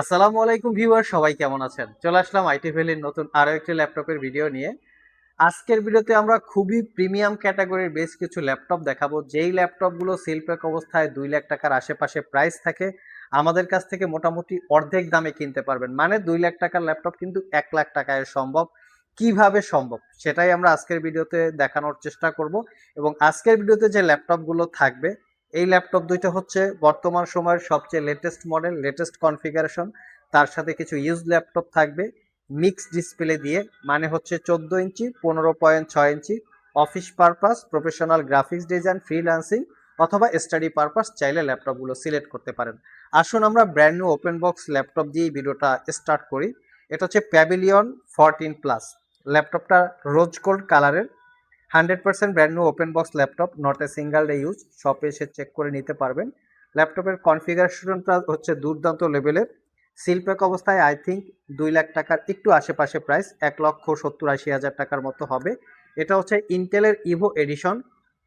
আসসালামু আলাইকুম ভিউয়ার, সবাই কেমন আছেন? চলে আসলাম আইটি ভ্যালির নতুন আরো একটি ল্যাপটপের ভিডিও নিয়ে। আজকের ভিডিওতে আমরা খুবই প্রিমিয়াম ক্যাটাগরির বেশ কিছু ল্যাপটপ দেখাবো, যেই ল্যাপটপগুলো সেল প্যাক অবস্থায় 2 লাখ টাকার আশেপাশে প্রাইস থাকে। আমাদের কাছ থেকে মোটামুটি অর্ধেক দামে কিনতে পারবেন, মানে 2 লাখ টাকার ল্যাপটপ কিন্তু 1 লাখ টাকায় সম্ভব। কিভাবে সম্ভব সেটাই আমরা আজকের ভিডিওতে দেখানোর চেষ্টা করব। এবং আজকের ভিডিওতে যে ল্যাপটপগুলো থাকবে, এই ল্যাপটপ দুইটা হচ্ছে বর্তমান সময়ের সবচেয়ে লেটেস্ট মডেল, লেটেস্ট কনফিগারেশন। তার সাথে কিছু ইউজ ল্যাপটপ থাকবে মিক্স ডিসপ্লে দিয়ে, মানে হচ্ছে 14 inch, 15.6 inch, office purpose, professional graphics design, freelancing অথবা স্টাডি পারপাস চাইলে ল্যাপটপগুলো সিলেক্ট করতে পারেন। আসুন আমরা brand new open box laptop দিয়ে ভিডিওটা স্টার্ট করি। এটা হচ্ছে প্যাভিলিয়ন 14 প্লাস। ল্যাপটপটা রোজ গোল্ড কালারের, 100% brand new open box laptop, not a single day use. শপে এসে চেক করে নিতে পারবেন। ল্যাপটপের কনফিগারেশনটা হচ্ছে দুর্দান্ত লেভেলের। সিলপ্যাক অবস্থায় আই থিঙ্ক 2 লাখ টাকার একটু আশেপাশে প্রাইস, 1,70,80,000 টাকার মতো হবে। এটা হচ্ছে ইন্টেলের Evo edition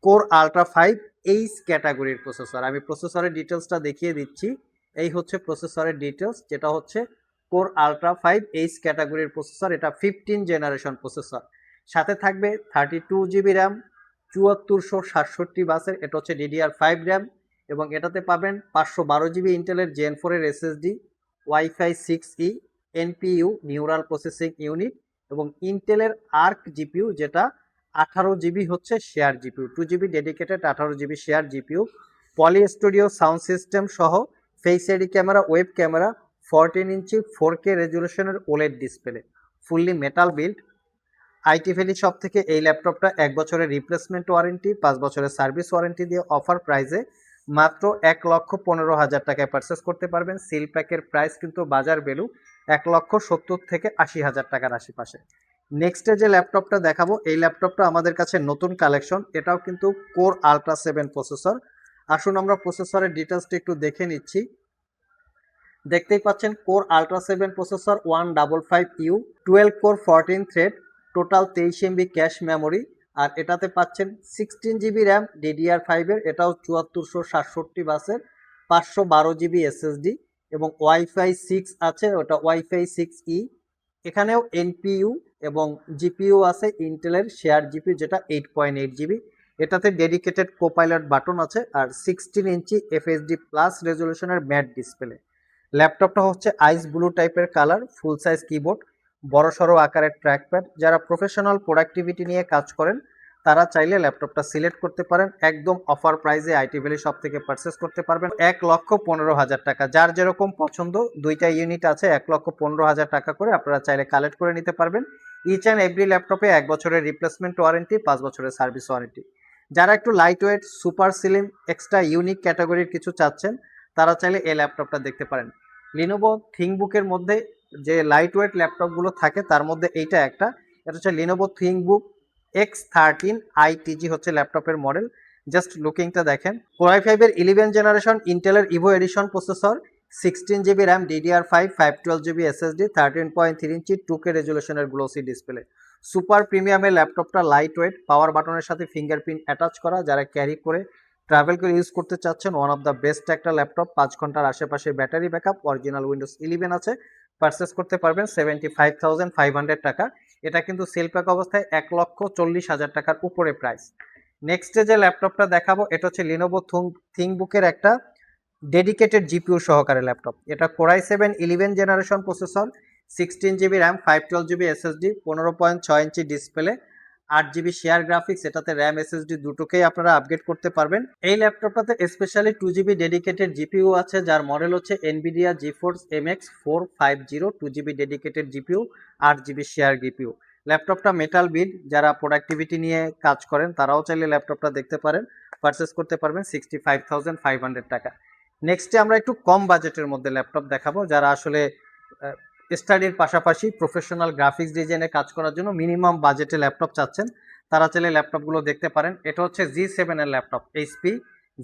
core ultra 5 H ক্যাটাগরির প্রসেসর। আমি প্রসেসরের ডিটেলসটা দেখিয়ে দিচ্ছি। এই হচ্ছে প্রসেসরের ডিটেলস, যেটা হচ্ছে কোর আলট্রা 5 এইচ ক্যাটাগরির প্রসেসর। এটা 15 জেনারেশন প্রসেসর। সাথে থাকবে 32 জিবি র্যাম, 7467 বাসের, এটা হচ্ছে DDR5 র্যাম। এবং এটাতে পাবেন 512 জিবি ইন্টেলের gen 4 SSD, WiFi 6E, NPU neural processing unit, এবং ইন্টেলের আর্ক জিপিইউ, যেটা 18 জিবি হচ্ছে share GPU, 2 GB dedicated, 18 GB share GPU. Poly studio sound system সহ face ID camera, web camera, 14 inch 4K রেজুলেশনের OLED display, fully metal build. IT valley shop থেকে এই ল্যাপটপটা 1 বছরের রিপ্লেসমেন্ট ওয়ারেন্টি, 5 বছরের service warranty দিয়ে offer প্রাইসে মাত্র 1,15,000 টাকায় পারচেস করতে পারবেন। সিল প্যাকের প্রাইস কিন্তু বাজার ভ্যালু 1,70,000 থেকে 80,000 টাকার আশেপাশে। নেক্সটে যে ল্যাপটপটা দেখাবো, এই ল্যাপটপটা আমাদের কাছে নতুন কালেকশন। এটাও কিন্তু কোর আলট্রা 7 প্রসেসর। আসুন আমরা প্রসেসরের ডিটেলসটা একটু দেখে নিচ্ছি। দেখতেই পাচ্ছেন core ultra 7 processor 155U, 12 core 14 thread, total 23 MB cache memory. আর এটাতে পাচ্ছেন 16 জিবি র্যাম DDR5-এর, এটাও 7467 বাসের, 512 জিবি এসএসডি, এবং ওয়াইফাই 6 আছে, ওটা ওয়াইফাই 6E। এখানেও এনপিইউ এবং জিপিইউ আছে ইন্টেলের শেয়ার জিপিইউ, যেটা 8.8 জিবি। এটাতে ডেডিকেটেড কোপাইলট বাটন আছে, আর 16 ইঞ্চি এফএসডি প্লাস রেজলিউশনের ম্যাট ডিসপ্লে। ল্যাপটপটা হচ্ছে আইস ব্লু টাইপের কালার, ফুল সাইজ কিবোর্ড, বড়সড় আকারের ট্র্যাকপ্যাড। যারা প্রফেশনাল প্রোডাক্টিভিটি নিয়ে কাজ করেন তারা চাইলে ল্যাপটপটা সিলেক্ট করতে পারেন। একদম অফার প্রাইসে আইটি ভ্যালি শপ থেকে পারচেস করতে পারবেন 1,15,000 টাকা। যার যেরকম পছন্দ, দুইটা ইউনিট আছে, 1,15,000 টাকা করে আপনারা চাইলে কালেক্ট করে নিতে পারবেন। ইচ অ্যান্ড এভরি ল্যাপটপে 1 বছরের রিপ্লেসমেন্ট ওয়ারেন্টি, 5 বছরের সার্ভিস ওয়ারেন্টি। যারা একটু light weight, super slim, extra unique ক্যাটাগরির কিছু চাচ্ছেন, তারা চাইলে এই ল্যাপটপটা দেখতে পারেন। লিনোভো থিংকবুকের মধ্যে যে লাইট ওয়েট ল্যাপটপগুলো থাকে তার মধ্যে এইটা একটা। এটা হচ্ছে লিনোভো থিংকবুক X13 ITG হচ্ছে ল্যাপটপের মডেল। জাস্ট লুকিংটা দেখেন। Core i5-এর 11 জেনারেশন ইন্টেলের Evo edition processor, 16 GB RAM DDR5, 512 GB SSD, 13.3 inch 2K রেজুলেশনের গ্লোসি ডিসপ্লে। সুপার প্রিমিয়ামের ল্যাপটপটা লাইট ওয়েট, পাওয়ার বাটনের সাথে ফিঙ্গারপ্রিন্ট অ্যাটাচ করা। যারা ক্যারি করে ট্রাভেল করে ইউজ করতে চাচ্ছেন, ওয়ান অফ দ্য বেস্ট একটা ল্যাপটপ। 5 ঘন্টার আশেপাশে ব্যাটারি ব্যাকআপ, অরিজিনাল উইন্ডোজ 11 আছে। পারচেস করতে পারবেন 75,500 টাকা। এটা কিন্তু সেল প্যাক অবস্থায় 1,40,000 টাকার উপরে প্রাইস। নেক্সটে যে ল্যাপটপটা দেখাবো, এটা হচ্ছে লিনোভো থিংকবুকের একটা ডেডিকেটেড জিপিইউ সহকারে ল্যাপটপ। এটা core i 7 11 generation processor, 16 GB RAM, 512 GB SSD, 15.6 inch display, 8 GB share graphics. এটাতে র্যাম এসএসডি দুটোকেই আপনারা আপগ্রেড করতে পারবেন। এই ল্যাপটপটাতে স্পেশালি 2 জিবি ডেডিকেটেড জিপিইউ আছে, যার মডেল হচ্ছে Nvidia GeForce MX 450, 2 GB dedicated GPU, 8 GB share GPU. ল্যাপটপটা মেটাল বিল্ড। যারা প্রোডাক্টিভিটি নিয়ে কাজ করেন তারাও চাইলে ল্যাপটপটা দেখতে পারেন। পারচেস করতে পারবেন 65,500 টাকা। নেক্সটে আমরা একটু কম বাজেটের মধ্যে ল্যাপটপ দেখাবো। যারা আসলে স্টাডির পাশাপাশি প্রফেশনাল গ্রাফিক্স ডিজাইনে কাজ করার জন্য মিনিমাম বাজেটে ল্যাপটপ চাচ্ছেন, তারা চাইলে ল্যাপটপগুলো দেখতে পারেন। এটা হচ্ছে G7 এর ল্যাপটপ, এইচপি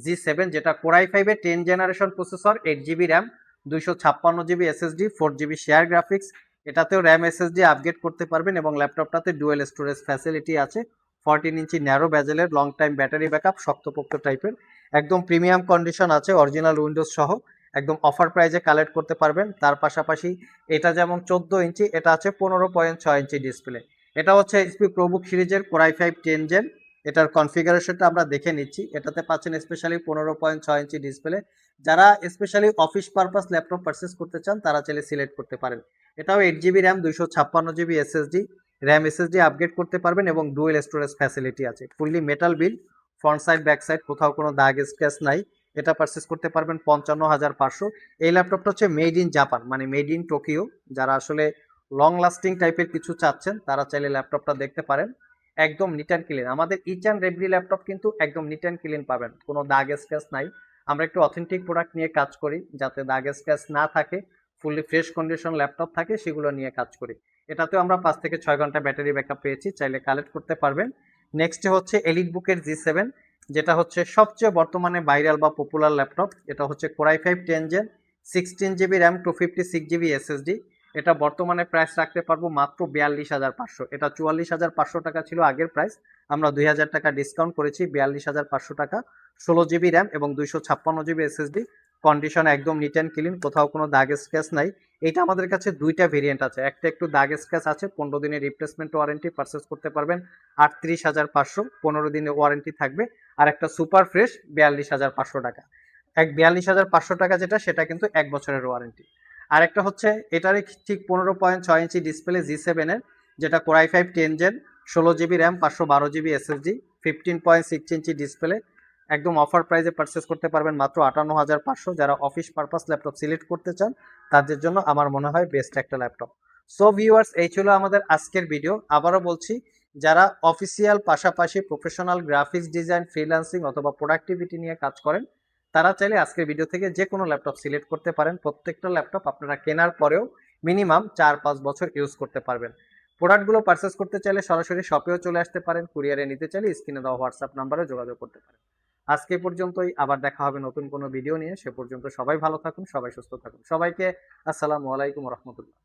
G7, যেটা কোরাই 5-এর 10 generation processor, 8 GB RAM, 256 GB SSD, 4 GB share graphics. এটাতেও র্যাম এসএসডি আপগ্রেড করতে পারবেন, এবং ল্যাপটপটাতে ডুয়েল স্টোরেজ ফ্যাসিলিটি আছে। 14 ইঞ্চি ন্যারো ব্যাজেলের, লং টাইম ব্যাটারি ব্যাকআপ, শক্তপোক্ত টাইপের, একদম প্রিমিয়াম কন্ডিশন আছে, অরিজিনাল উইন্ডোজ সহ। একদম অফার প্রাইজে কালেক্ট করতে পারবেন। তার পাশাপাশি এটা যেমন 14 ইঞ্চি, এটা আছে 15.6 ইঞ্চি ডিসপ্লে। এটা হচ্ছে এইচপি প্রোবুক সিরিজের Core i5 10 জেন। এটার কনফিগারেশনটা আমরা দেখে নিচ্ছি। এটাতে পাচ্ছেন স্পেশালি 15.6 ইঞ্চি ডিসপ্লে। যারা specially office purpose laptop purchase করতে চান তারা চাইলে সিলেক্ট করতে পারেন। এটাও 8 GB RAM, 256 GB SSD RAM, SSD upgrade করতে পারবেন এবং ডুয়েল স্টোরেজ ফ্যাসিলিটি আছে। Fully metal build, front side back side কোথাও কোনো দাগ স্ক্র্যাচ নাই। এটা পারচেস করতে পারবেন 55,500। এই ল্যাপটপটা হচ্ছে মেড ইন জাপান, মানে মেড ইন টোকিও। যারা আসলে লং লাস্টিং টাইপের কিছু চাচ্ছেন তারা চাইলে ল্যাপটপটা দেখতে পারেন। একদম নিট অ্যান্ড ক্লিন, আমাদের ইচ অ্যান্ড এভরি ল্যাপটপ কিন্তু একদম নিট অ্যান্ড ক্লিন পাবেন, কোনো দাগ স্ক্র্যাচ নাই। আমরা একটু অথেন্টিক প্রোডাক্ট নিয়ে কাজ করি, যাতে দাগ স্ক্র্যাচ না থাকে, ফুললি ফ্রেশ কন্ডিশন ল্যাপটপ থাকে, সেগুলো নিয়ে কাজ করি। এটাতেও আমরা 5 থেকে 6 ঘন্টা ব্যাটারি ব্যাকআপ পেয়েছি, চাইলে কালেক্ট করতে পারবেন। নেক্সট হচ্ছে এলিট বুকের G7, যেটা হচ্ছে সবচেয়ে বর্তমানে ভাইরাল বা পপুলার ল্যাপটপ। এটা হচ্ছে Core i5 10 gen, 16 GB RAM, 256 GB SSD. এটা বর্তমানে প্রাইস রাখতে পারবো মাত্র 42,500। এটা 44,500 টাকা ছিল আগের প্রাইস, আমরা 2,000 টাকা ডিসকাউন্ট করেছি, 42,500 টাকা। 16 জিবি র্যাম এবং 256 জিবি এসএসডি, কন্ডিশন একদম নিট অ্যান্ড ক্লিন, কোথাও কোনো দাগ স্ক্র্যাচ নাই। এটা আমাদের কাছে দুইটা ভেরিয়েন্ট আছে, একটা একটু দাগ স্ক্র্যাচ আছে, 15 দিনের রিপ্লেসমেন্ট ওয়ারেন্টি, পারচেস করতে পারবেন 38,500, 15 দিনের ওয়ারেন্টি থাকবে। আর একটা সুপার ফ্রেশ 42,500 টাকা। 42,500 টাকা যেটা, সেটা কিন্তু 1 বছরের ওয়ারেন্টি। আর একটা হচ্ছে এটারই ঠিক 15.6 ইঞ্চি ডিসপ্লে G7 এর, যেটা Core i5 10 gen, 16 GB RAM, 512 GB SSD, 15.6 inch display. একদম অফার প্রাইসে পারচেস করতে পারবেন মাত্র 58,500। যারা অফিস পারপাস ল্যাপটপ সিলেক্ট করতে চান তাদের জন্য আমার মনে হয় বেস্ট একটা ল্যাপটপ। সো ভিউয়ার্স, এই ছিল আমাদের আজকের ভিডিও। আবারও বলছি, যারা অফিসিয়াল পাশাপাশি প্রফেশনাল গ্রাফিক্স ডিজাইন, ফ্রিল্যান্সিং অথবা প্রোডাক্টিভিটি নিয়ে কাজ করেন তারা চাইলে আজকের ভিডিও থেকে যে কোনো ল্যাপটপ সিলেক্ট করতে পারেন। প্রত্যেকটা ল্যাপটপ আপনারা কেনার পরেও মিনিমাম 4-5 বছর ইউজ করতে পারবেন। প্রোডাক্টগুলো পারচেস করতে চাইলে সরাসরি শপেও চলে আসতে পারেন, কুরিয়ারে নিতে চাইলে স্ক্রিনে দেওয়া হোয়াটসঅ্যাপ নাম্বারে যোগাযোগ করতে পারেন। আজকে পর্যন্তই, আবার দেখা হবে নতুন কোনো ভিডিও নিয়ে। সে পর্যন্ত সবাই ভালো থাকুন, সবাই সুস্থ থাকুন। সবাইকে আসসালামু আলাইকুম রহমতুল্লাহ।